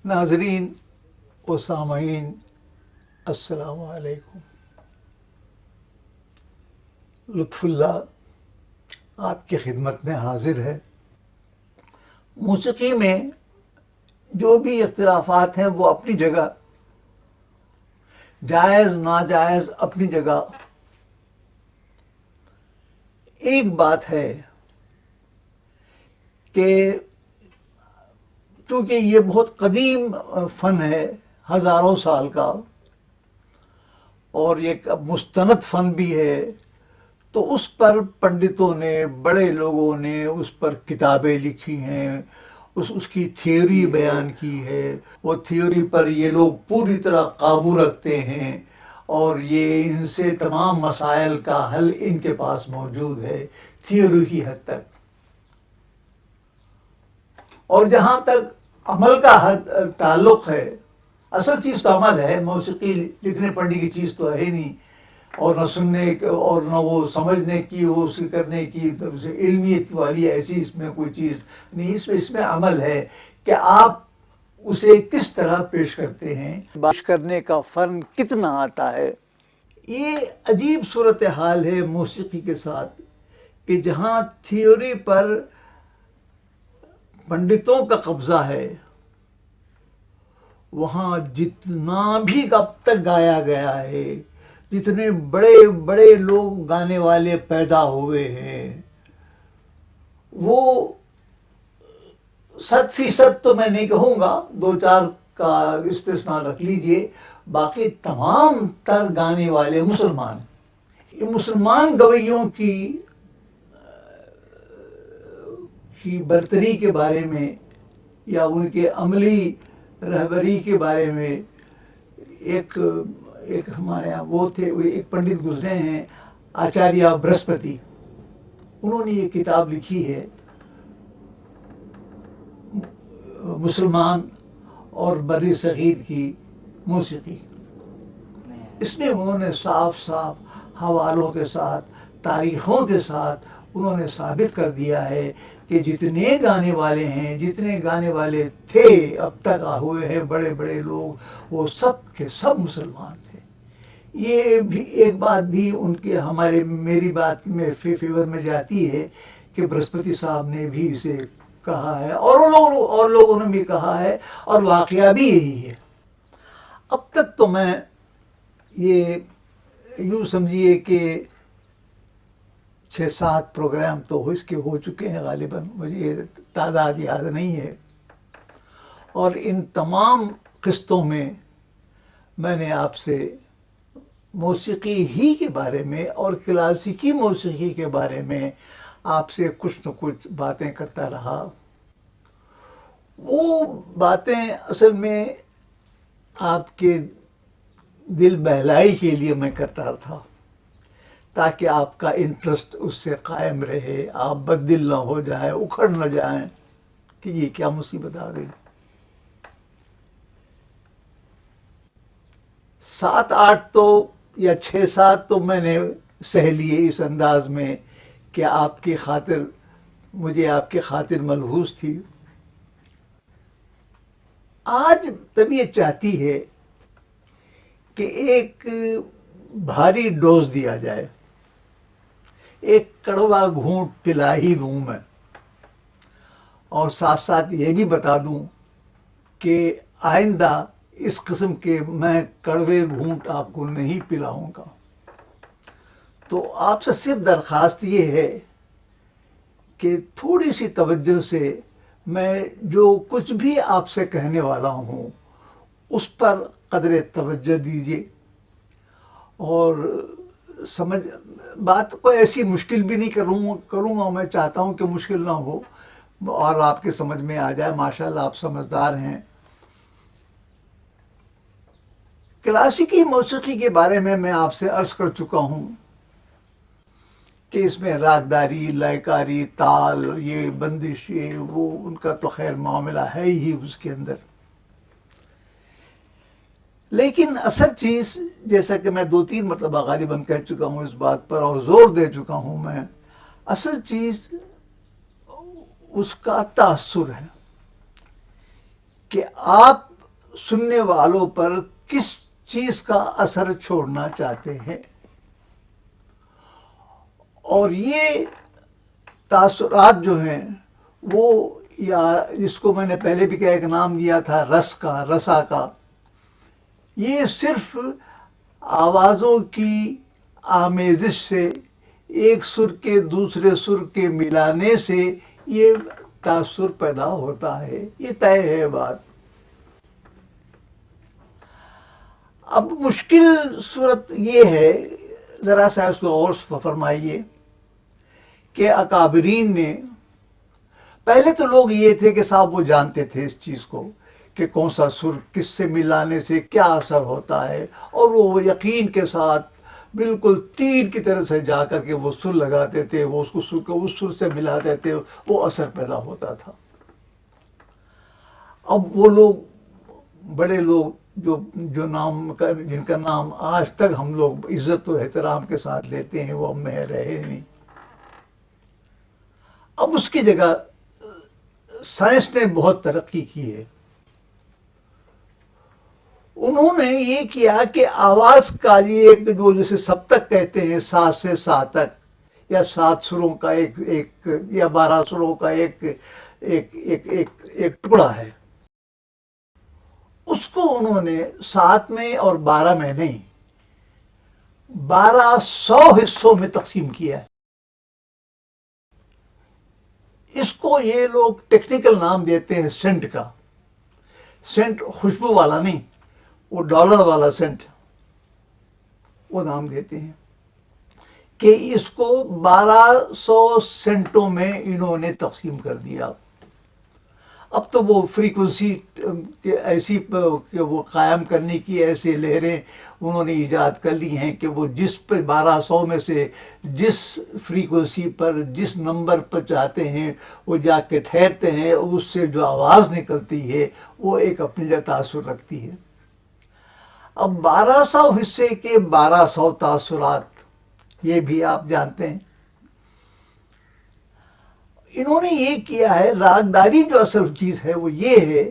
ناظرین و سامعین، السلام علیکم۔ لطف اللہ آپ کی خدمت میں حاضر ہے۔ موسیقی میں جو بھی اختلافات ہیں وہ اپنی جگہ، جائز ناجائز اپنی جگہ۔ ایک بات ہے کہ چونکہ یہ بہت قدیم فن ہے، ہزاروں سال کا، اور یہ مستند فن بھی ہے، تو اس پر پنڈتوں نے، بڑے لوگوں نے اس پر کتابیں لکھی ہیں، اس کی تھیوری بیان کی ہے۔ وہ تھیوری پر یہ لوگ پوری طرح قابو رکھتے ہیں، اور یہ ان سے تمام مسائل کا حل ان کے پاس موجود ہے، تھیوری کی حد تک۔ اور جہاں تک عمل کا تعلق ہے، اصل چیز تو عمل ہے، موسیقی لکھنے پڑھنے کی چیز تو ہے نہیں، اور نہ سننے اور نہ وہ سمجھنے کی، وہ اس کرنے کی علمیت والی ایسی اس میں کوئی چیز نہیں۔ اس میں عمل ہے کہ آپ اسے کس طرح پیش کرتے ہیں، پیش کرنے کا فن کتنا آتا ہے۔ یہ عجیب صورتحال ہے موسیقی کے ساتھ کہ جہاں تھیوری پر پنڈتوں کا قبضہ ہے، وہاں جتنا بھی اب تک گایا گیا ہے، جتنے بڑے بڑے لوگ گانے والے پیدا ہوئے ہیں، وہ 100% تو میں نہیں کہوں گا، 2-4 کا استثناء رکھ لیجئے، باقی تمام تر گانے والے مسلمان ہیں۔ یہ مسلمان گویوں کی برتری کے بارے میں یا ان کے عملی رہبری کے بارے میں ایک ہمارے یہاں وہ تھے، ایک پنڈت گزرے ہیں، آچاریہ برہسپتی، انہوں نے یہ کتاب لکھی ہے مسلمان اور بر صغیر کی موسیقی۔ اس میں انہوں نے صاف صاف حوالوں کے ساتھ، تاریخوں کے ساتھ انہوں نے ثابت کر دیا ہے کہ جتنے گانے والے ہیں، جتنے گانے والے تھے اب تک ہوئے ہیں بڑے بڑے لوگ، وہ سب کے سب مسلمان تھے۔ یہ بھی ایک بات بھی ان کے میری بات میں فیور میں جاتی ہے کہ برہسپتی صاحب نے بھی اسے کہا ہے، اور لوگوں نے بھی کہا ہے، اور واقعہ بھی یہی ہے۔ اب تک تو میں یہ یوں سمجھیے کہ 6-7 پروگرام تو اس کے ہو چکے ہیں، غالباً مجھے تعداد یاد نہیں ہے، اور ان تمام قسطوں میں میں نے آپ سے موسیقی ہی کے بارے میں اور کلاسیکی موسیقی کے بارے میں آپ سے کچھ نہ کچھ باتیں کرتا رہا۔ وہ باتیں اصل میں آپ کے دل بہلائی کے لیے میں کرتا تھا، تاکہ آپ کا انٹرسٹ اس سے قائم رہے، آپ بددل نہ ہو جائیں، اکھڑ نہ جائیں کہ یہ کیا مصیبت آ گئی۔ 7-8 تو یا 6-7 تو میں نے سہ لیے اس انداز میں کہ آپ کی خاطر، مجھے آپ کی خاطر ملحوظ تھی۔ آج طبیعت چاہتی ہے کہ ایک بھاری ڈوز دیا جائے، ایک کڑوا گھونٹ پلا ہی دوں میں، اور ساتھ ساتھ یہ بھی بتا دوں کہ آئندہ اس قسم کے میں کڑوے گھونٹ آپ کو نہیں پلاؤں گا۔ تو آپ سے صرف درخواست یہ ہے کہ تھوڑی سی توجہ سے میں جو کچھ بھی آپ سے کہنے والا ہوں اس پر قدر توجہ دیجیے، اور بات کو ایسی مشکل بھی نہیں کروں گا، میں چاہتا ہوں کہ مشکل نہ ہو اور آپ کے سمجھ میں آ جائے۔ ماشاءاللہ آپ سمجھدار ہیں۔ کلاسیکی موسیقی کے بارے میں آپ سے عرض کر چکا ہوں کہ اس میں راگداری، لائکاری، تال، یہ بندش، یہ وہ، ان کا تو خیر معاملہ ہے ہی اس کے اندر۔ لیکن اصل چیز، جیسا کہ میں 2-3 مرتبہ غالباً کہہ چکا ہوں اس بات پر اور زور دے چکا ہوں، میں اصل چیز اس کا تاثر ہے کہ آپ سننے والوں پر کس چیز کا اثر چھوڑنا چاہتے ہیں. اور یہ تاثرات جو ہیں وہ، یا جس کو میں نے پہلے بھی ایک نام دیا تھا رسا کا، یہ صرف آوازوں کی آمیزش سے، ایک سر کے دوسرے سر کے ملانے سے یہ تاثر پیدا ہوتا ہے. یہ طے ہے بات. اب مشکل صورت یہ ہے، ذرا سا اس کو اور فرمائیے، کہ اکابرین نے، پہلے تو لوگ یہ تھے کہ صاحب وہ جانتے تھے اس چیز کو کہ کون سا سر کس سے ملانے سے کیا اثر ہوتا ہے، اور وہ یقین کے ساتھ بالکل تیر کی طرح سے جا کر کے وہ سر لگاتے تھے، وہ اس کو سر کو اس سر سے ملاتے تھے، وہ اثر پیدا ہوتا تھا. اب وہ لوگ، بڑے لوگ جو نام کا، جن کا نام آج تک ہم لوگ عزت و احترام کے ساتھ لیتے ہیں، وہ ہم میں رہے نہیں. اب اس کی جگہ سائنس نے بہت ترقی کی ہے. انہوں نے یہ کیا کہ آواز کا یہ ایک جو جیسے سپتک کہتے ہیں، 7 سے 7 تک، یا 7 سروں کا ایک یا 12 سروں کا ایک ٹکڑا ہے، اس کو انہوں نے 7 میں اور 12 میں نہیں، 1200 حصوں میں تقسیم کیا ہے. اس کو یہ لوگ ٹیکنیکل نام دیتے ہیں سینٹ کا. سینٹ خوشبو والا نہیں، وہ ڈالر والا سینٹ، وہ نام دیتے ہیں. کہ اس کو 1200 سینٹوں میں انہوں نے تقسیم کر دیا. اب تو وہ فریکوینسی ایسی کہ وہ قائم کرنے کی ایسے لہریں انہوں نے ایجاد کر لی ہیں کہ وہ جس پہ 1200 میں سے جس فریکوینسی پر جس نمبر پر چاہتے ہیں وہ جا کے ٹھہرتے ہیں، اس سے جو آواز نکلتی ہے وہ ایک اپنی جگہ تاثر رکھتی ہے. اب 1200 حصے کے 1200 تاثرات، یہ بھی آپ جانتے ہیں. انہوں نے یہ کیا ہے، راگداری جو اصل چیز ہے وہ یہ ہے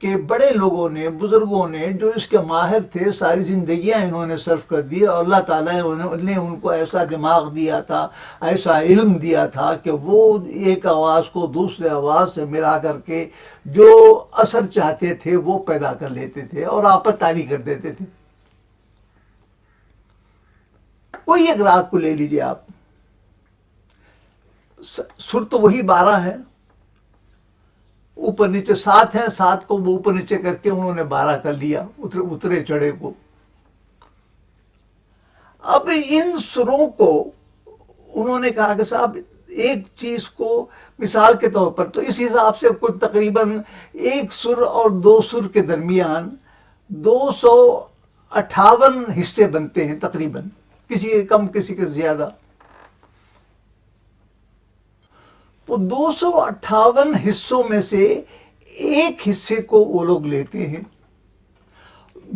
کہ بڑے لوگوں نے، بزرگوں نے جو اس کے ماہر تھے، ساری زندگیاں انہوں نے صرف کر دی، اور اللہ تعالیٰ نے ان کو ایسا دماغ دیا تھا، ایسا علم دیا تھا کہ وہ ایک آواز کو دوسرے آواز سے ملا کر کے جو اثر چاہتے تھے وہ پیدا کر لیتے تھے اور آپس تالی کر دیتے تھے. کوئی ایک راگ کو لے لیجیے آپ، سر تو وہی 12 ہیں، اوپر نیچے 7 ہیں، 7 کو وہ اوپر نیچے کر کے انہوں نے 12 کر لیا، اترے چڑھے کو. اب ان سروں کو انہوں نے کہا کہ صاحب ایک چیز کو مثال کے طور پر، تو اس حساب سے کچھ تقریباً ایک سر اور 2 سر کے درمیان 258 حصے بنتے ہیں تقریباً، کسی کے کم کسی کے زیادہ. وہ 258 حصوں میں سے ایک حصے کو وہ لوگ لیتے ہیں،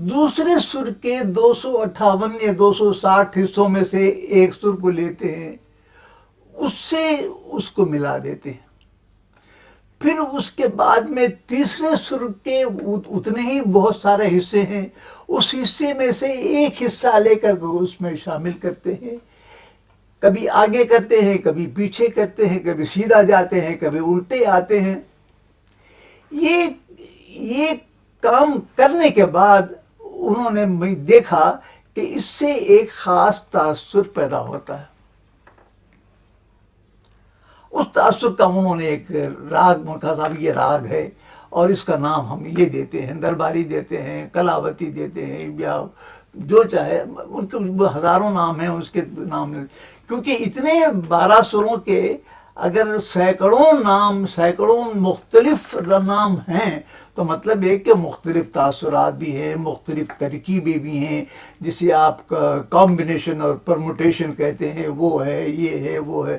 دوسرے سر کے 258 یا 260 حصوں میں سے ایک سر کو لیتے ہیں، اس سے اس کو ملا دیتے ہیں. پھر اس کے بعد میں تیسرے سر کے اتنے ہی بہت سارے حصے ہیں، اس حصے میں سے ایک حصہ لے کر اس میں شامل کرتے ہیں. کبھی آگے کرتے ہیں، کبھی پیچھے کرتے ہیں، کبھی سیدھا جاتے ہیں، کبھی الٹے آتے ہیں. یہ کام کرنے کے بعد انہوں نے دیکھا کہ اس سے ایک خاص تاثر پیدا ہوتا ہے. اس تاثر کا انہوں نے ایک راگ کہا، صاحب یہ راگ ہے اور اس کا نام ہم یہ دیتے ہیں، درباری دیتے ہیں، کلاوتی دیتے ہیں، یا جو چاہے، ان کے ہزاروں نام ہیں اس کے نام. کیونکہ اتنے 12 سروں کے اگر سینکڑوں مختلف نام ہیں تو مطلب ہے کہ مختلف تاثرات بھی ہیں، مختلف ترکیبیں بھی ہیں، جسے آپ کمبینیشن اور پرموٹیشن کہتے ہیں، وہ ہے، یہ ہے، وہ ہے.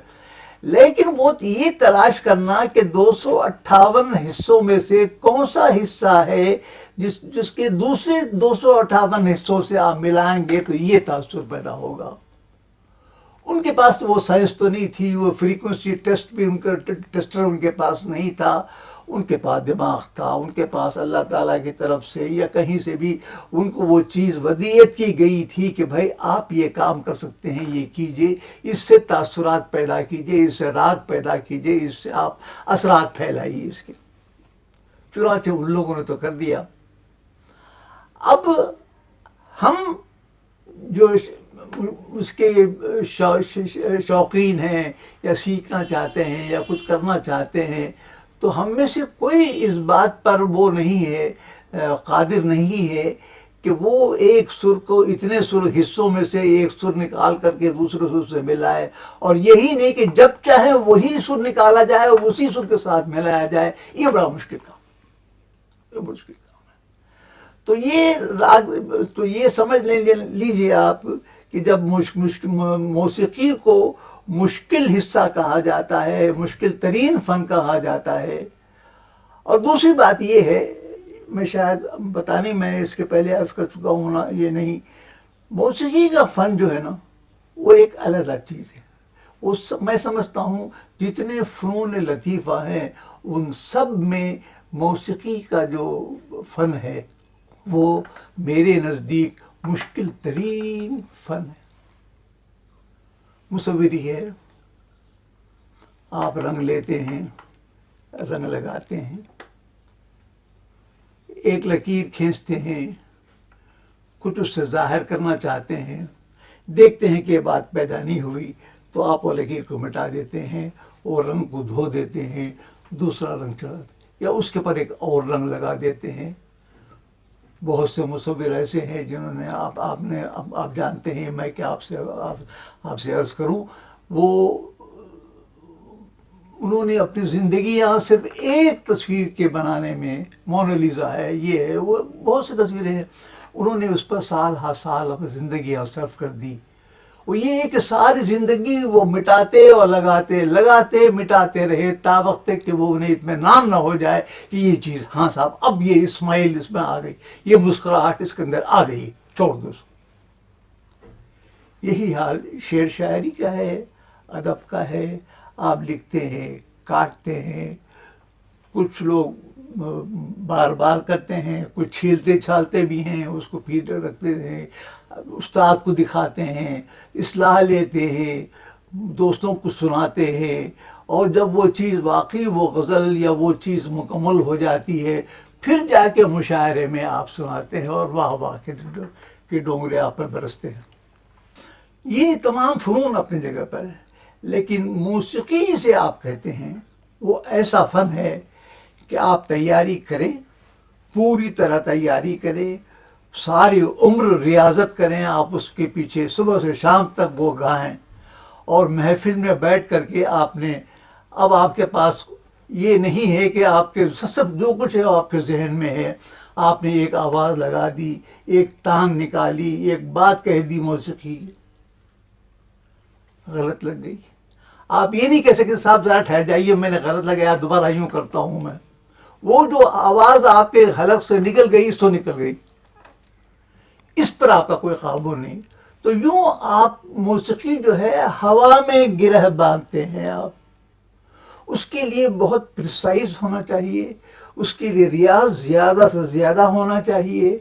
لیکن وہ یہ تلاش کرنا کہ 258 حصوں میں سے کون سا حصہ ہے جس کے دوسرے 258 حصوں سے آپ ملائیں گے تو یہ تاثر پیدا ہوگا. ان کے پاس تو وہ سائنس تو نہیں تھی، وہ فریکوینسی ٹیسٹ بھی ان کا ٹیسٹر ان کے پاس نہیں تھا. ان کے پاس دماغ تھا، ان کے پاس اللہ تعالیٰ کی طرف سے یا کہیں سے بھی ان کو وہ چیز ودیعت کی گئی تھی کہ بھائی آپ یہ کام کر سکتے ہیں، یہ کیجئے، اس سے تاثرات پیدا کیجئے، اس سے راگ پیدا کیجئے، اس سے آپ اثرات پھیلائیے اس کے۔ چنانچہ ان لوگوں نے تو کر دیا۔ اب ہم جو اس کے شوقین ہیں یا سیکھنا چاہتے ہیں یا کچھ کرنا چاہتے ہیں، تو ہم میں سے کوئی اس بات پر وہ نہیں ہے، قادر نہیں ہے کہ وہ ایک سر کو اتنے سر حصوں میں سے ایک سر نکال کر کے دوسرے سر سے ملائے، اور یہی نہیں کہ جب چاہے وہی سر نکالا جائے اور اسی سر کے ساتھ ملایا جائے۔ یہ بڑا مشکل کام، یہ مشکل کام ہے۔ تو یہ سمجھ لیجیے آپ کہ جب موسیقی کو مشکل حصہ کہا جاتا ہے، مشکل ترین فن کہا جاتا ہے۔ اور دوسری بات یہ ہے، میں شاید بتانے میں اس کے پہلے عرض کر چکا ہوں نا، یہ نہیں، موسیقی کا فن جو ہے نا وہ ایک علیحدہ چیز ہے۔ میں سمجھتا ہوں جتنے فنون لطیفہ ہیں ان سب میں موسیقی کا جو فن ہے وہ میرے نزدیک مشکل ترین فن ہے۔ مصوری ہے، آپ رنگ لیتے ہیں، رنگ لگاتے ہیں، ایک لکیر کھینچتے ہیں، کچھ اس سے ظاہر کرنا چاہتے ہیں، دیکھتے ہیں کہ یہ بات پیدا نہیں ہوئی تو آپ وہ لکیر کو مٹا دیتے ہیں اور رنگ کو دھو دیتے ہیں، دوسرا رنگ چڑھاتے یا اس کے پر ایک اور رنگ لگا دیتے ہیں۔ بہت سے مصور ایسے ہیں جنہوں نے آپ جانتے ہیں، میں کہ آپ سے عرض کروں، انہوں نے اپنی زندگیاں صرف ایک تصویر کے بنانے میں، مونالیزا ہے، یہ ہے، وہ بہت سی تصویریں ہیں، انہوں نے اس پر سال ہر سال اپنی زندگیاں صرف کر دی۔ وہ یہ ہے کہ ساری زندگی وہ مٹاتے اور لگاتے مٹاتے رہے تا وقت تک کہ وہ انہیں اطمینان نہ ہو جائے کہ یہ چیز، ہاں صاحب اب یہ اسمائل اس میں آ گئی، یہ مسکراہٹ اس کے اندر آ گئی، چھوڑ دو اس کو۔ یہی حال شعر شاعری کا ہے، ادب کا ہے۔ آپ لکھتے ہیں، کاٹتے ہیں، کچھ لوگ بار بار کرتے ہیں، کچھ چھیلتے چھالتے بھی ہیں، اس کو پھر رکھتے ہیں، استاد کو دکھاتے ہیں، اصلاح لیتے ہیں، دوستوں کو سناتے ہیں، اور جب وہ چیز واقعی وہ غزل یا وہ چیز مکمل ہو جاتی ہے پھر جا کے مشاعرے میں آپ سناتے ہیں اور واہ واہ کے ڈونگرے آپ پر برستے ہیں۔ یہ تمام فنون اپنی جگہ پر ہے، لیکن موسیقی سے آپ کہتے ہیں وہ ایسا فن ہے کہ آپ تیاری کریں، پوری طرح تیاری کریں، ساری عمر ریاضت کریں، آپ اس کے پیچھے صبح سے شام تک وہ گائیں، اور محفل میں بیٹھ کر کے اب آپ کے پاس یہ نہیں ہے کہ آپ کے سب جو کچھ ہے آپ کے ذہن میں ہے، آپ نے ایک آواز لگا دی، ایک تان نکالی، ایک بات کہہ دی، موسیقی غلط لگ گئی، آپ یہ نہیں کہہ سکتے صاحب ذرا ٹھہر جائیے میں نے غلط لگایا، دوبارہ یوں کرتا ہوں میں۔ وہ جو آواز آپ کے حلق سے نکل گئی سو نکل گئی، اس پر آپ کا کوئی قابو نہیں۔ تو یوں آپ موسیقی جو ہے ہوا میں گرہ باندھتے ہیں آپ، اس کے لیے بہت پریسائز ہونا چاہیے، اس کے لیے ریاض زیادہ سے زیادہ ہونا چاہیے،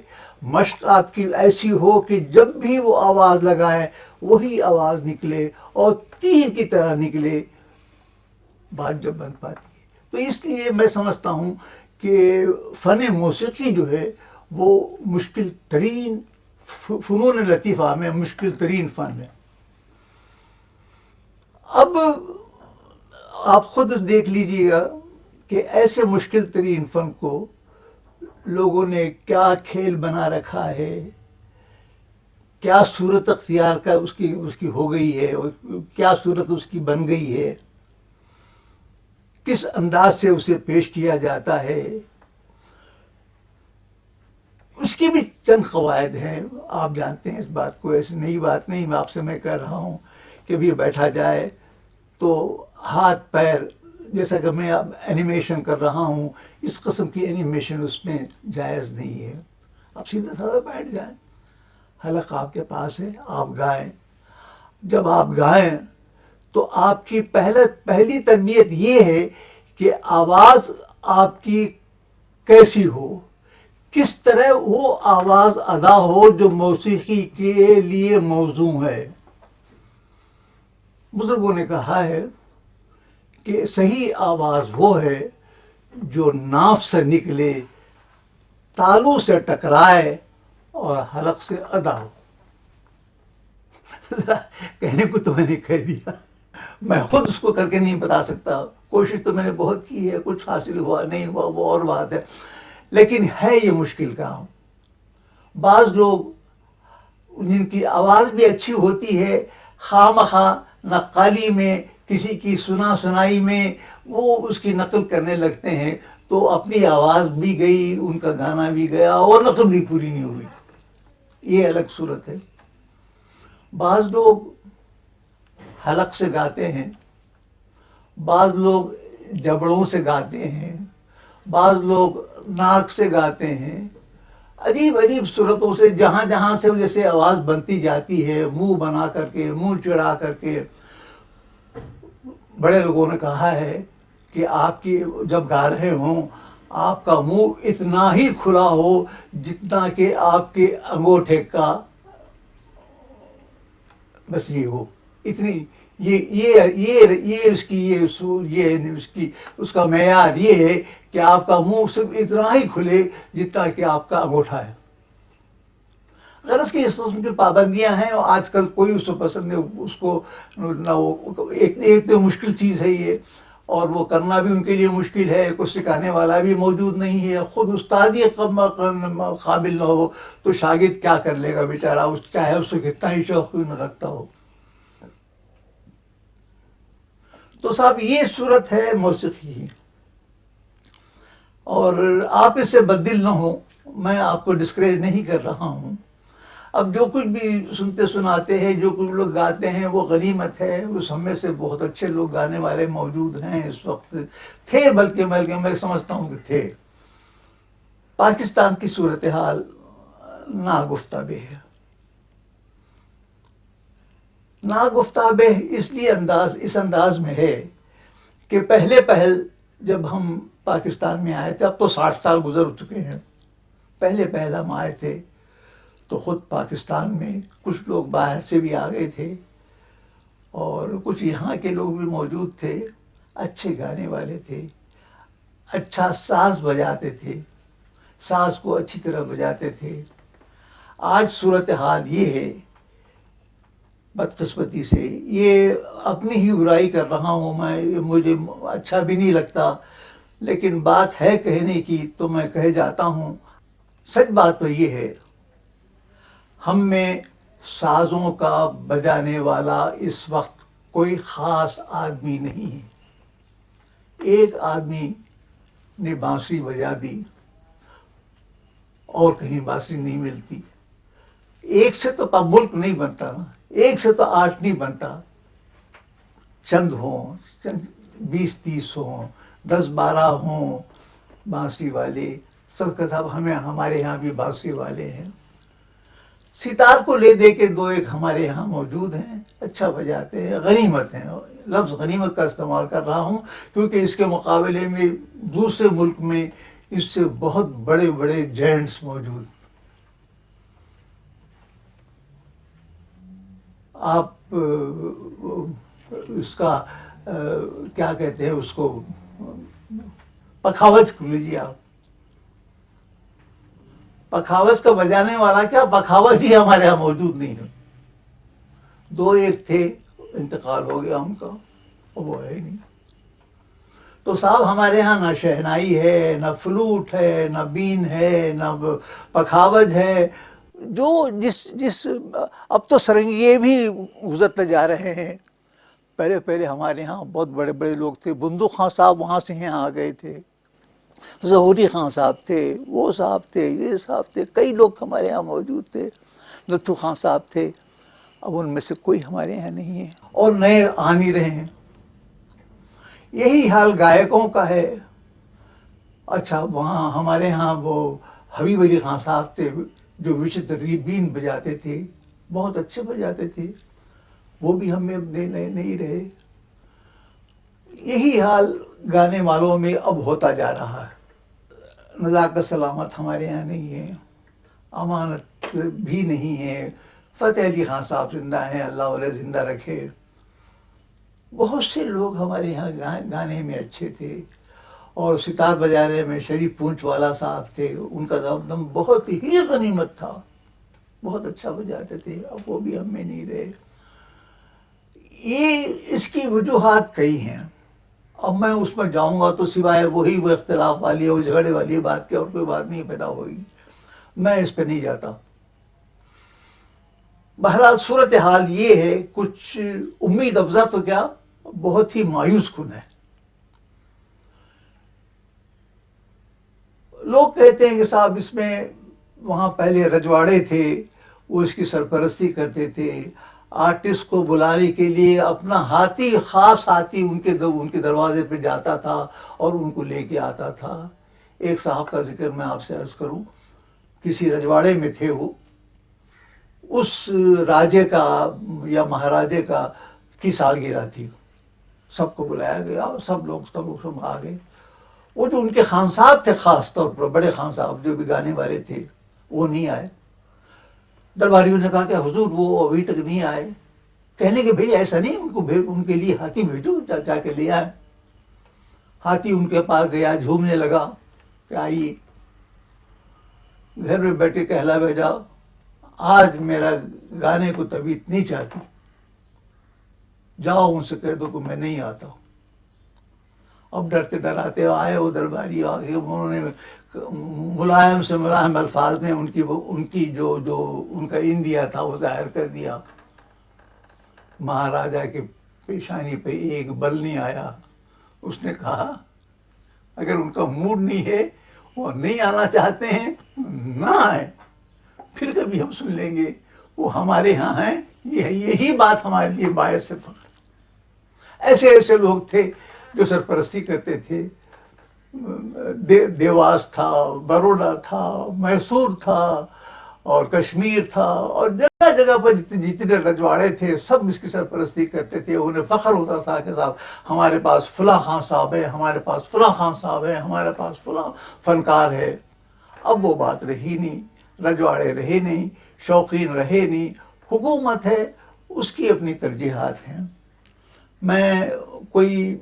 مشق آپ کی ایسی ہو کہ جب بھی وہ آواز لگائیں وہی آواز نکلے اور تیر کی طرح نکلے، بات جب بن پاتی ہے۔ تو اس لیے میں سمجھتا ہوں کہ فن موسیقی جو ہے وہ مشکل ترین فنون لطیفہ میں مشکل ترین فن ہے۔ اب آپ خود دیکھ لیجئے گا کہ ایسے مشکل ترین فن کو لوگوں نے کیا کھیل بنا رکھا ہے، کیا صورت اختیار کا اس کی ہو گئی ہے، اور کیا صورت اس کی بن گئی ہے، کس انداز سے اسے پیش کیا جاتا ہے، اس کی بھی چند قواعد ہیں، آپ جانتے ہیں اس بات کو، ایسی نئی بات نہیں، میں آپ سے کہہ رہا ہوں کہ بھی بیٹھا جائے تو ہاتھ پیر، جیسا کہ میں اب اینیمیشن کر رہا ہوں، اس قسم کی اینیمیشن اس میں جائز نہیں ہے۔ آپ سیدھا سادہ بیٹھ جائیں، حلق آپ کے پاس ہے، آپ گائیں۔ جب آپ گائیں تو آپ کی پہلی تربیت یہ ہے کہ آواز آپ کی کیسی ہو، کس طرح وہ آواز ادا ہو جو موسیقی کے لیے موزوں ہے۔ بزرگوں نے کہا ہے کہ صحیح آواز وہ ہے جو ناف سے نکلے، تالو سے ٹکرائے اور حلق سے ادا ہو۔ کہنے کو تو میں نے کہہ دیا، میں خود اس کو کر کے نہیں بتا سکتا، کوشش تو میں نے بہت کی ہے، کچھ حاصل ہوا نہیں ہوا وہ اور بات ہے، لیکن ہے یہ مشکل کام۔ بعض لوگ جن کی آواز بھی اچھی ہوتی ہے، خواہ مخواہ نقالی میں، کسی کی سنا سنائی میں وہ اس کی نقل کرنے لگتے ہیں، تو اپنی آواز بھی گئی، ان کا گانا بھی گیا اور نقل بھی پوری نہیں ہوئی۔ یہ الگ صورت ہے۔ بعض لوگ حلق سے گاتے ہیں، بعض لوگ جبڑوں سے گاتے ہیں، بعض لوگ ناک سے گاتے ہیں، عجیب عجیب صورتوں سے، جہاں جہاں سے جیسے آواز بنتی جاتی ہے، منہ بنا کر کے، منہ چڑھا کر کے۔ بڑے لوگوں نے کہا ہے کہ آپ کی جب گا رہے ہوں آپ کا منہ اتنا ہی کھلا ہو جتنا کہ آپ کے انگوٹھے کا، بس یہ ہو، اتنی یہ اس کا معیار یہ ہے کہ آپ کا منہ صرف اتنا ہی کھلے جتنا کہ آپ کا انگوٹھا ہے۔ غرض کی اس قسم کی پابندیاں ہیں، اور آج کل کوئی اس کو پسند نہیں، اس کو نہ وہ ایک تو مشکل چیز ہے یہ، اور وہ کرنا بھی ان کے لیے مشکل ہے، کچھ سکھانے والا بھی موجود نہیں ہے، خود استادی قابل نہ ہو تو شاگرد کیا کر لے گا بیچارہ، چاہے اس کو کتنا ہی شوق کیوں نہ رکھتا ہو۔ تو صاحب یہ صورت ہے موسیقی کی، اور آپ اس سے بددل نہ ہوں، میں آپ کو ڈسکریج نہیں کر رہا ہوں۔ اب جو کچھ بھی سنتے سناتے ہیں، جو کچھ لوگ گاتے ہیں، وہ غنیمت ہے، اس ہم میں سے بہت اچھے لوگ گانے والے موجود ہیں اس وقت، تھے بلکہ میں سمجھتا ہوں کہ تھے۔ پاکستان کی صورتحال ناگفتہ بہ ہے۔ ناگفتہ بہ اس لیے اس انداز میں ہے کہ پہل جب ہم پاکستان میں آئے تھے، اب تو 60 سال گزر چکے ہیں، پہل ہم آئے تھے تو خود پاکستان میں کچھ لوگ باہر سے بھی آ گئے تھے، اور کچھ یہاں کے لوگ بھی موجود تھے، اچھے گانے والے تھے، اچھا ساز بجاتے تھے، ساز کو اچھی طرح بجاتے تھے۔ آج صورتحال یہ ہے، بدقسمتی سے، یہ اپنی ہی برائی کر رہا ہوں میں، مجھے اچھا بھی نہیں لگتا، لیکن بات ہے کہنے کی تو میں کہہ جاتا ہوں۔ سچ بات تو یہ ہے، ہم میں سازوں کا بجانے والا اس وقت کوئی خاص آدمی نہیں ہے۔ ایک آدمی نے بانسری بجا دی، اور کہیں بانسری نہیں ملتی۔ ایک سے تو ملک نہیں بنتا نا، ایک سے تو آرٹ نہیں بنتا، چند ہوں، 20-30 ہوں، 10-12 ہوں بانسری والے، سب کا سب ہمارے یہاں بھی بانسری والے ہیں۔ ستار کو لے دے کے 2-1 ہمارے یہاں موجود ہیں، اچھا بجاتے ہیں، غنیمت ہیں، لفظ غنیمت کا استعمال کر رہا ہوں کیونکہ اس کے مقابلے میں دوسرے ملک میں اس سے بہت بڑے بڑے جینٹس موجود۔ آپ اس کا کیا کہتے ہیں اس کو، پکھاوج کر لیجیے آپ، پکھاوج کا بجانے والا کیا، پکھاوج ہی ہمارے یہاں موجود نہیں ہے۔ 2-1 تھے، انتقال ہو گیا ان کا، اور وہ ہے ہی نہیں۔ تو صاحب ہمارے ہاں نہ شہنائی ہے، نہ فلوٹ ہے، نہ بین ہے، نہ پکھاوج ہے، جو جس اب تو سرنگیے بھی گزرتے جا رہے ہیں۔ پہلے ہمارے ہاں بہت بڑے بڑے لوگ تھے، بندو خان صاحب وہاں سے یہاں آ گئے تھے، ظہوری خان صاحب تھے، وہ صاحب تھے، یہ صاحب تھے، کئی لوگ ہمارے یہاں موجود تھے، لطفو خان صاحب تھے، اب ان میں سے کوئی ہمارے یہاں نہیں ہے، اور نئے آ نہیں رہے ہیں۔ یہی حال گائکوں کا ہے۔ اچھا وہاں ہمارے ہاں وہ حبیب علی خان صاحب تھے جو وشد بین بجاتے تھے، بہت اچھے بجاتے تھے، وہ بھی ہم میں نہیں رہے۔ یہی حال گانے والوں میں اب ہوتا جا رہا ہے۔ نزاکت سلامت ہمارے یہاں نہیں ہے، امانت بھی نہیں ہے۔ فتح علی خان صاحب زندہ ہیں، اللہ انہیں زندہ رکھے۔ بہت سے لوگ ہمارے یہاں گانے میں اچھے تھے، اور ستار بجانے میں شریف پونچھ والا صاحب تھے، ان کا دم بہت ہی غنیمت تھا، بہت اچھا بجاتے تھے، اب وہ بھی ہم میں نہیں رہے۔ یہ اس کی وجوہات کئی ہیں، اب میں اس میں جاؤں گا تو سوائے وہی وہ اختلاف والی وہ جھگڑے والی بات کی اور کوئی بات نہیں پیدا ہوئی، میں اس پہ نہیں جاتا۔ بہرحال صورتحال یہ ہے، کچھ امید افزا تو کیا، بہت ہی مایوس کن ہے۔ لوگ کہتے ہیں کہ صاحب اس میں وہاں پہلے رجواڑے تھے، وہ اس کی سرپرستی کرتے تھے، آرٹسٹ کو بلانے کے لیے اپنا ہاتھی، خاص ہاتھی ان کے دروازے پہ جاتا تھا اور ان کو لے کے آتا تھا۔ ایک صاحب کا ذکر میں آپ سے عرض کروں، کسی رجواڑے میں تھے، وہ اس راجے کا یا مہاراجے کی سالگرہ تھی، سب کو بلایا گیا، سب لوگ آ گئے۔ وہ جو ان کے خان صاحب تھے، خاص طور پر بڑے خان صاحب جو بھی گانے والے تھے، وہ نہیں آئے۔ درباریوں نے کہا کہ حضور وہ ابھی تک نہیں آئے۔ کہنے کہ بھئی ایسا نہیں، ان کے لیے ہاتھی بھیجو، جا کے لے آئے۔ ہاتھی ان کے پاس گیا، جھومنے لگا کہ آئیے۔ گھر میں بیٹھے کہلا بھیجا، آج میرا گانے کو طبیعت نہیں چاہتی، جاؤ ان سے کہہ دو کہ میں نہیں آتا۔ اب ڈرتے ڈراتے آئے وہ درباری، آگے انہوں نے ملائم سے ملائم الفاظ میں ان کی جو ان کا اندیا تھا وہ ظاہر کر دیا۔ مہاراجا کے پیشانی پہ ایک بل نہیں آیا۔ اس نے کہا اگر ان کا موڈ نہیں ہے، وہ نہیں آنا چاہتے ہیں، نہ آئے، پھر کبھی ہم سن لیں گے، وہ ہمارے ہاں ہیں، یہی بات ہمارے لیے باعث فخر۔ ایسے لوگ تھے جو سرپرستی کرتے تھے۔ دیواس تھا، بروڈا تھا، میسور تھا، اور کشمیر تھا، اور جگہ جگہ پر جتنے رجواڑے تھے سب اس کی سرپرستی کرتے تھے۔ انہیں فخر ہوتا تھا کہ صاحب ہمارے پاس فلاں خان صاحب ہے، ہمارے پاس فلاں خان صاحب ہے، ہمارے پاس فلاں فنکار ہے۔ اب وہ بات رہی نہیں، رجواڑے رہے نہیں، شوقین رہے نہیں، حکومت ہے، اس کی اپنی ترجیحات ہیں۔ میں کوئی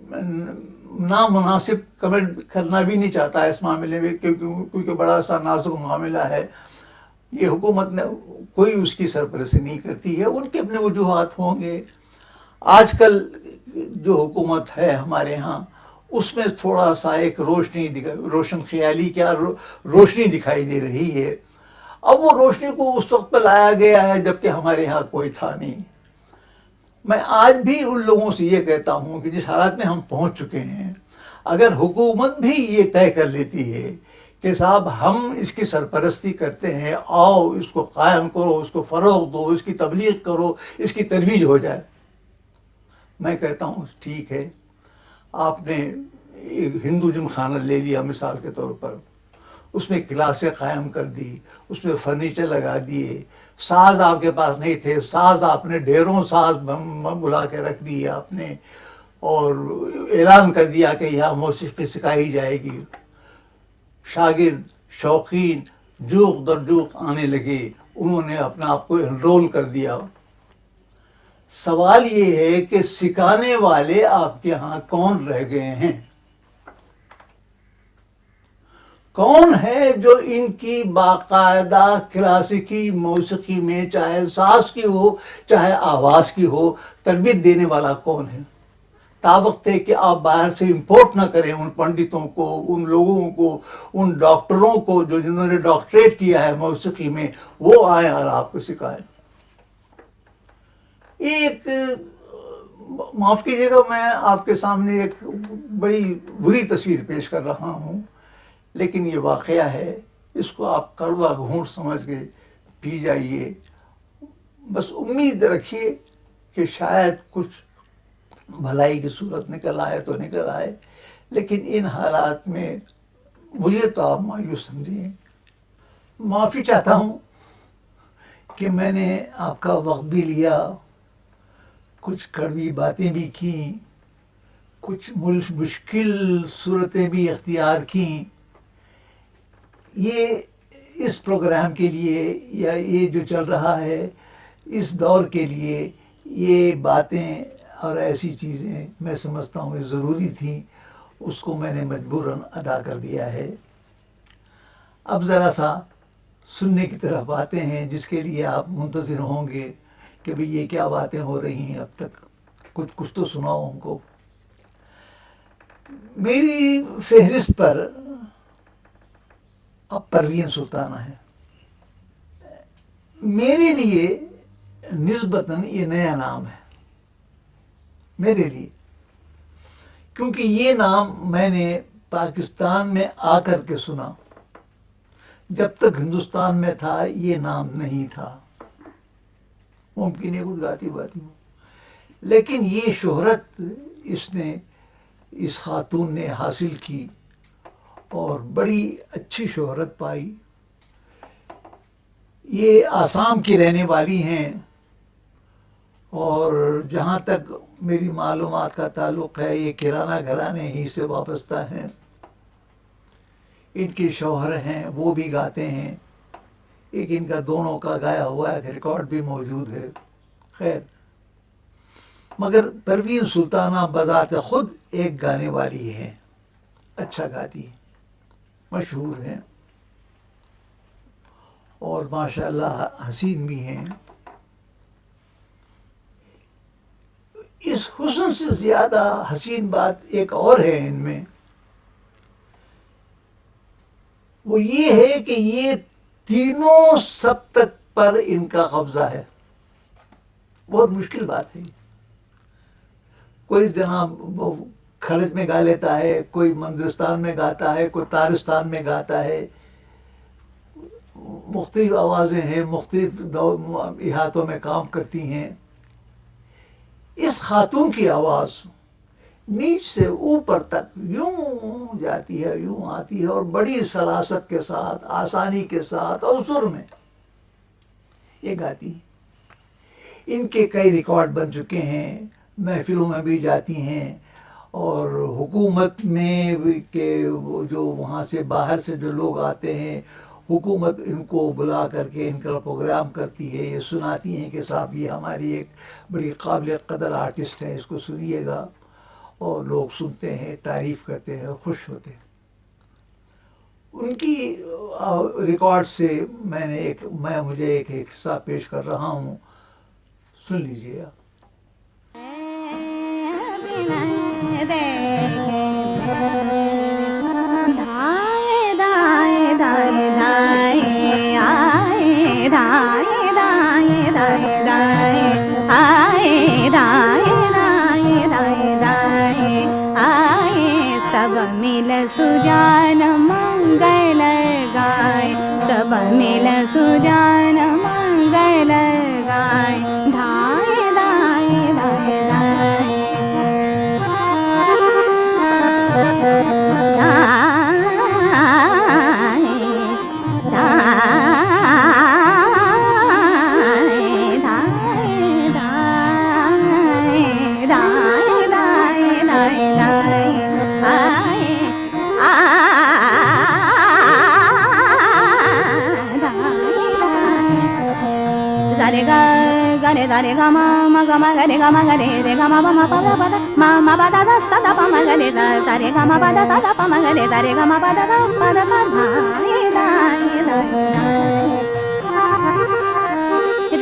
نامناسب کمنٹ کرنا بھی نہیں چاہتا اس معاملے میں، کیونکہ بڑا سا نازک معاملہ ہے۔ یہ حکومت نے کوئی اس کی سرپرستی نہیں کرتی ہے، ان کے اپنے وجوہات ہوں گے۔ آج کل جو حکومت ہے ہمارے ہاں، اس میں تھوڑا سا ایک روشن خیالی کیا روشنی دکھائی دے رہی ہے۔ اب وہ روشنی کو اس وقت پہ لایا گیا ہے جبکہ ہمارے ہاں کوئی تھا نہیں۔ میں آج بھی ان لوگوں سے یہ کہتا ہوں کہ جس حالات میں ہم پہنچ چکے ہیں، اگر حکومت بھی یہ طے کر لیتی ہے کہ صاحب ہم اس کی سرپرستی کرتے ہیں، آؤ اس کو قائم کرو، اس کو فروغ دو، اس کی تبلیغ کرو، اس کی ترویج ہو جائے، میں کہتا ہوں ٹھیک ہے۔ آپ نے ایک ہندو جم خانہ لے لیا مثال کے طور پر، اس میں کلاسیں قائم کر دی، اس میں فرنیچر لگا دیے، ساز آپ کے پاس نہیں تھے، ساز آپ نے ڈھیروں ساز بلا کے رکھ دیے آپ نے، اور اعلان کر دیا کہ یہاں موسیقی سکھائی جائے گی۔ شاگرد شوقین جوق در جوق آنے لگے، انہوں نے اپنا آپ کو انرول کر دیا۔ سوال یہ ہے کہ سکھانے والے آپ کے ہاں کون رہ گئے ہیں؟ کون ہے جو ان کی باقاعدہ کلاسیکی موسیقی میں چاہے ساز کی ہو چاہے آواز کی ہو تربیت دینے والا کون ہے؟ تا وقت ہے کہ آپ باہر سے امپورٹ نہ کریں ان پنڈتوں کو، ان لوگوں کو، ان ڈاکٹروں کو جنہوں نے ڈاکٹریٹ کیا ہے موسیقی میں، وہ آئیں اور آپ کو سکھائیں۔ ایک معاف کیجیے گا، میں آپ کے سامنے ایک بڑی بری تصویر پیش کر رہا ہوں، لیکن یہ واقعہ ہے، اس کو آپ کڑوا گھونٹ سمجھ کے پی جائیے۔ بس امید رکھیے کہ شاید کچھ بھلائی کی صورت نکل آئے تو نکل آئے، لیکن ان حالات میں مجھے تو آپ مایوس سمجھیں۔ معافی چاہتا ہوں کہ میں نے آپ کا وقت بھی لیا، کچھ کڑوی باتیں بھی کیں، کچھ مشکل صورتیں بھی اختیار کیں. یہ اس پروگرام کے لیے یا یہ جو چل رہا ہے اس دور کے لیے یہ باتیں اور ایسی چیزیں میں سمجھتا ہوں یہ ضروری تھیں. اس کو میں نے مجبوراً ادا کر دیا ہے. اب ذرا سا سننے کی طرف آتے ہیں جس کے لیے آپ منتظر ہوں گے کہ بھئی یہ کیا باتیں ہو رہی ہیں. اب تک کچھ تو سناؤ ہم کو. میری فہرست پر اب پروین سلطانہ ہے. میرے لیے نسبتاً یہ نیا نام ہے میرے لیے، کیونکہ یہ نام میں نے پاکستان میں آ کر کے سنا. جب تک ہندوستان میں تھا یہ نام نہیں تھا. ممکن ہے کچھ گاتی باتی ہو، لیکن یہ شہرت اس خاتون نے حاصل کی اور بڑی اچھی شہرت پائی. یہ آسام کی رہنے والی ہیں اور جہاں تک میری معلومات کا تعلق ہے یہ کرانہ گھرانے ہی سے وابستہ ہیں. ان کے شوہر ہیں وہ بھی گاتے ہیں. ایک ان کا دونوں کا گایا ہوا ایک ریکارڈ بھی موجود ہے. خیر، مگر پروین سلطانہ بذات خود ایک گانے والی ہیں. اچھا گاتی ہیں، مشہور ہیں اور ماشاءاللہ حسین بھی ہیں. اس حسن سے زیادہ حسین بات ایک اور ہے ان میں، وہ یہ ہے کہ یہ تینوں سبتک پر ان کا قبضہ ہے. بہت مشکل بات ہے. کوئی جناب خلج میں گا لیتا ہے، کوئی مندرستان میں گاتا ہے، کوئی تارستان میں گاتا ہے. مختلف آوازیں ہیں، مختلف احاطوں میں کام کرتی ہیں. اس خاتون کی آواز نیچ سے اوپر تک یوں جاتی ہے، یوں آتی ہے اور بڑی سلاست کے ساتھ، آسانی کے ساتھ اور سر میں یہ گاتی ہے. ان کے کئی ریکارڈ بن چکے ہیں، محفلوں میں بھی جاتی ہیں اور حکومت میں کہ جو وہاں سے باہر سے جو لوگ آتے ہیں حکومت ان کو بلا کر کے ان کا پروگرام کرتی ہے. یہ سناتی ہیں کہ صاحب یہ ہماری ایک بڑی قابل قدر آرٹسٹ ہے، اس کو سنیے گا. اور لوگ سنتے ہیں، تعریف کرتے ہیں، خوش ہوتے ہیں. ان کی ریکارڈ سے مجھے ایک حصہ پیش کر رہا ہوں، سن لیجیے آپ. سب مل سجان منگل گائے، سب مل سجان منگل گائے. دھائے دھائے دھائے دھائے re ga ga re da re ga ma ga ma ga re ga ma ba ma ba da da sa da pa ma ga re da sa re ga ma ba da da pa ma ga re da re ga ma ba da da pa da da da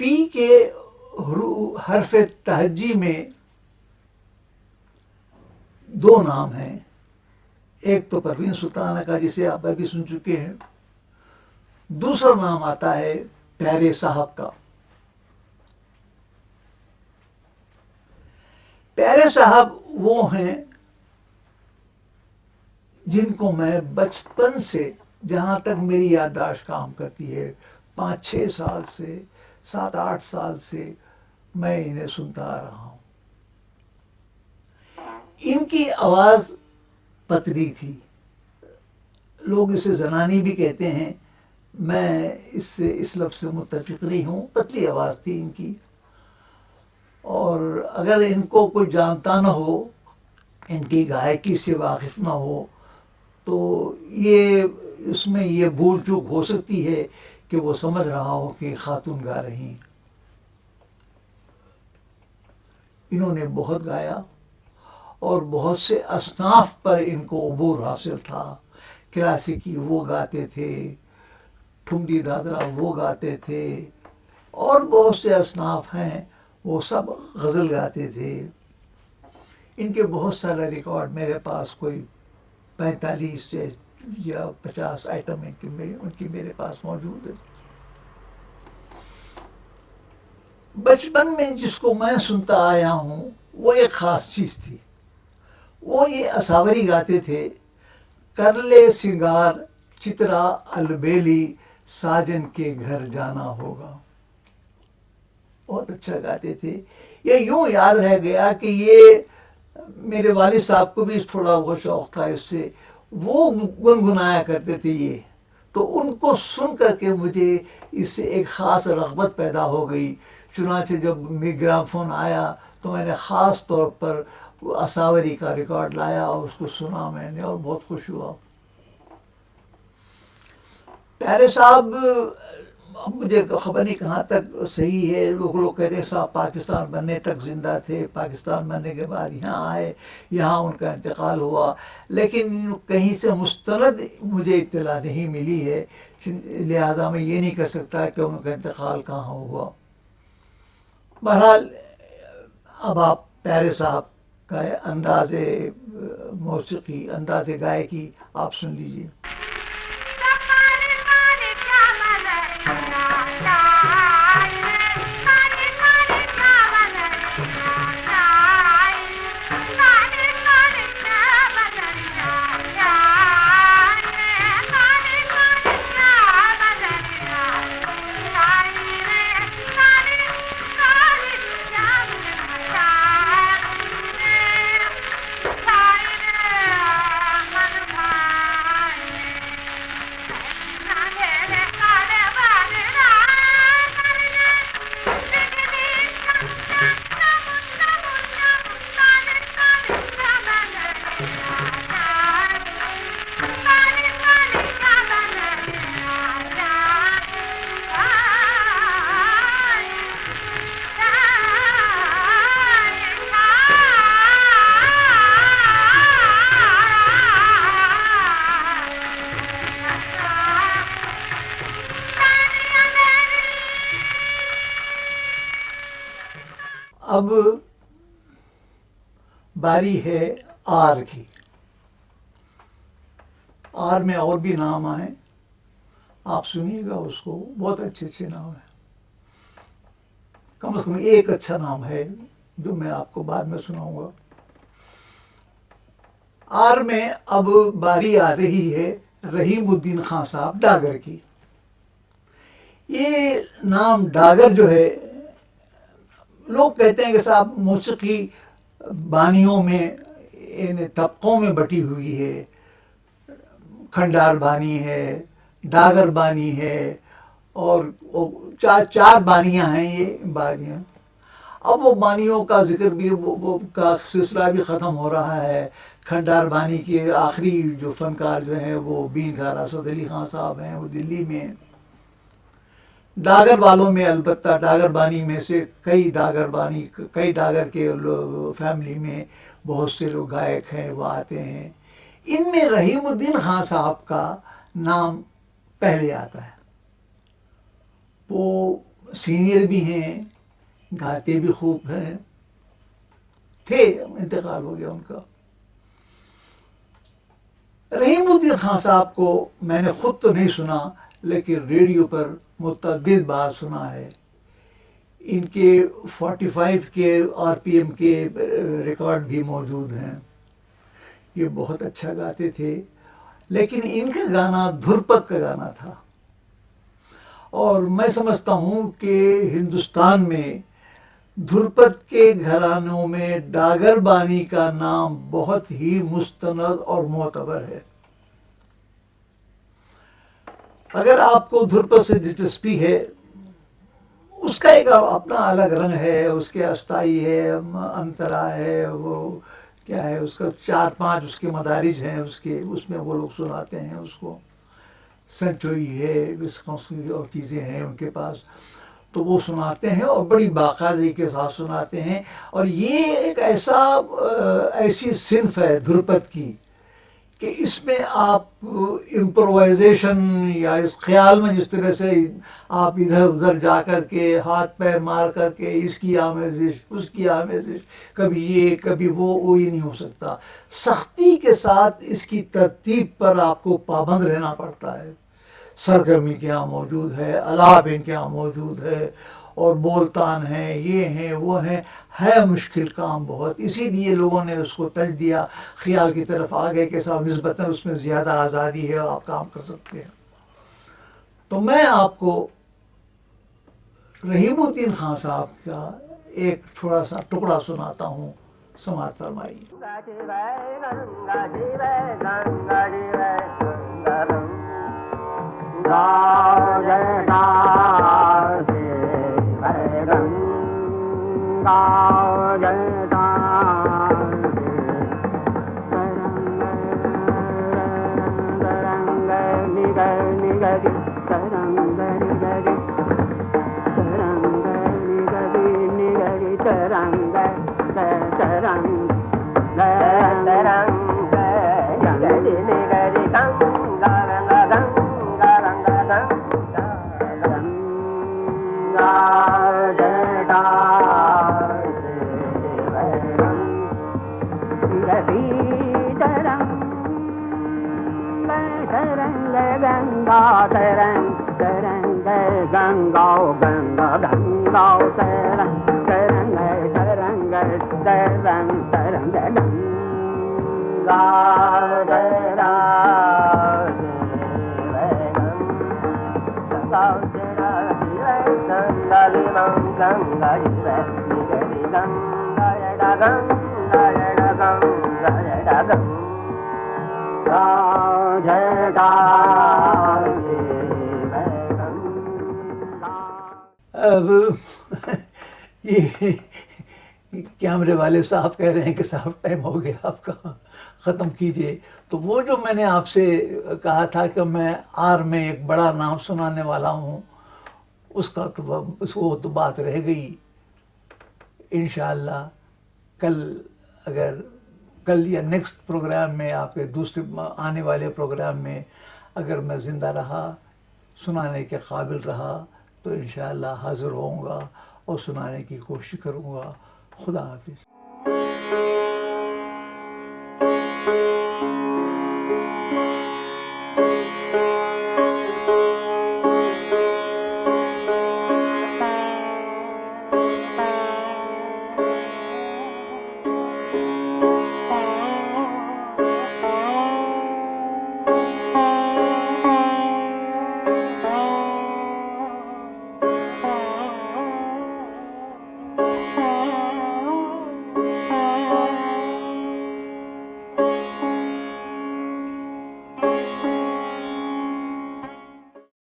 پی کے حرف تہجی میں دو نام ہیں. ایک تو پروین سلطانہ کا جسے آپ ابھی سن چکے ہیں، دوسرا نام آتا ہے پیارے صاحب کا. پیارے صاحب وہ ہیں جن کو میں بچپن سے، جہاں تک میری یادداشت کام کرتی ہے، 5-6 سال سے 7-8 سال سے میں انہیں سنتا آ رہا ہوں. ان کی آواز پتلی تھی، لوگ اسے زنانی بھی کہتے ہیں، میں اس لفظ سے متفق نہیں ہوں. پتلی آواز تھی ان کی اور اگر ان کو کوئی جانتا نہ ہو، ان کی گائکی سے واقف نہ ہو، تو یہ اس میں یہ بھول چوک ہو سکتی ہے کہ وہ سمجھ رہا ہو کہ خاتون گا رہی ہیں۔ انہوں نے بہت گایا اور بہت سے اصناف پر ان کو عبور حاصل تھا۔ کلاسیکی وہ گاتے تھے، ٹھمری دادرا وہ گاتے تھے، اور بہت سے اصناف ہیں وہ سب غزل گاتے تھے۔ ان کے بہت سارے ریکارڈ میرے پاس، کوئی 45 یا 50 آئٹم ان کی میرے پاس موجود ہے۔ بچپن میں جس کو میں سنتا آیا ہوں وہ ایک خاص چیز تھی، وہ یہ اساوری گاتے تھے، کر لے سنگار چترا البیلی ساجن کے گھر جانا ہوگا۔ بہت اچھا گاتے تھے۔ یہ یوں یاد رہ گیا کہ یہ میرے والد صاحب کو بھی تھوڑا بہت شوق تھا اس سے، وہ گنگنایا کرتے تھے یہ، تو ان کو سن کر کے مجھے اس سے ایک خاص رغبت پیدا ہو گئی۔ چنانچہ جب گرام فون آیا تو میں نے خاص طور پر اساوری کا ریکارڈ لایا اور اس کو سنا میں نے، اور بہت خوش ہوا۔ پیارے صاحب، مجھے خبر نہیں کہاں تک صحیح ہے، لوگ کہتے ہیں صاحب پاکستان بننے تک زندہ تھے، پاکستان بننے کے بعد یہاں آئے، یہاں ان کا انتقال ہوا، لیکن کہیں سے مستند مجھے اطلاع نہیں ملی ہے، لہذا میں یہ نہیں کہہ سکتا کہ ان کا انتقال کہاں ہوا۔ بہرحال اب آپ پیارے صاحب کا انداز موسیقی، انداز گائکی آپ سن لیجیے۔ اب باری ہے آر کی۔ آر میں اور بھی نام آئے، آپ سنیے گا اس کو، بہت اچھے اچھے نام ہیں۔ کم از کم ایک اچھا نام ہے جو میں آپ کو بعد میں سناؤں گا۔ آر میں اب باری آ رہی ہے رحیم الدین خان صاحب ڈاگر کی۔ یہ نام ڈاگر جو ہے، لوگ کہتے ہیں کہ صاحب موسیقی بانیوں میں، ان طبقوں میں بٹی ہوئی ہے، کھنڈار بانی ہے، ڈاگر بانی ہے، اور چار بانیاں ہیں یہ بانیاں۔ اب وہ بانیوں کا ذکر بھی، وہ کا سلسلہ بھی ختم ہو رہا ہے۔ کھنڈار بانی کے آخری جو فنکار جو ہیں وہ بین گھر اسد علی خان صاحب ہیں، وہ دلی میں۔ ڈاگر والوں میں البتہ ڈاگر بانی میں سے کئی ڈاگر کے فیملی میں بہت سے لوگ گائک ہیں، وہ آتے ہیں۔ ان میں رحیم الدین خان صاحب کا نام پہلے آتا ہے۔ وہ سینئر بھی ہیں، گاتے بھی خوب ہیں، تھے، انتقال ہو گیا ان کا۔ رحیم الدین خان صاحب کو میں نے خود تو نہیں سنا، لیکن ریڈیو پر متعدد بار سنا ہے۔ ان کے 45 کے RPM کے ریکارڈ بھی موجود ہیں۔ یہ بہت اچھا گاتے تھے، لیکن ان کا گانا دھرپد کا گانا تھا، اور میں سمجھتا ہوں کہ ہندوستان میں دھرپد کے گھرانوں میں ڈاگر بانی کا نام بہت ہی مستند اور معتبر ہے۔ اگر آپ کو دھرپد سے دلچسپی ہے، اس کا ایک اپنا الگ رنگ ہے، اس کے استائی ہے، انترا ہے، وہ کیا ہے اس کا 4-5 اس کے مدارج ہیں اس کے، اس میں وہ لوگ سناتے ہیں اس کو، سنچوئی ہے، وسکونسن اور چیزیں ہیں ان کے پاس، تو وہ سناتے ہیں اور بڑی باقاعدگی کے ساتھ سناتے ہیں. اور یہ ایک ایسی صنف ہے دھرپد کی کہ اس میں آپ امپروائزیشن یا اس خیال میں جس طرح سے آپ ادھر ادھر جا کر کے ہاتھ پیر مار کر کے اس کی آمیزش اس کی آمیزش، کبھی یہ کبھی وہ یہ نہیں ہو سکتا. سختی کے ساتھ اس کی ترتیب پر آپ کو پابند رہنا پڑتا ہے. سرگرمی کے یہاں موجود ہے، الاپ ان کے یہاں موجود ہے، اور بولتان ہیں، یہ ہیں وہ ہیں، ہے مشکل کام بہت. اسی لیے لوگوں نے اس کو ترجیح دیا، خیال کی طرف آگے کہ صاحب نسبتاً اس میں زیادہ آزادی ہے اور آپ کام کر سکتے ہیں. تو میں آپ کو رحیم الدین خان صاحب کا ایک چھوٹا سا ٹکڑا سناتا ہوں، سماعت فرمائیے. اب یہ کیمرے والے صاحب کہہ رہے ہیں کہ صاحب ٹائم ہو گیا آپ کا، ختم کیجئے. تو وہ جو میں نے آپ سے کہا تھا کہ میں آر میں ایک بڑا نام سنانے والا ہوں، اس کا تو وہ تو بات رہ گئی. انشاءاللہ کل یا نیکسٹ پروگرام میں، آپ کے دوسرے آنے والے پروگرام میں اگر میں زندہ رہا، سنانے کے قابل رہا، تو انشاءاللہ حاضر ہوں گا اور سنانے کی کوشش کروں گا. خدا حافظ.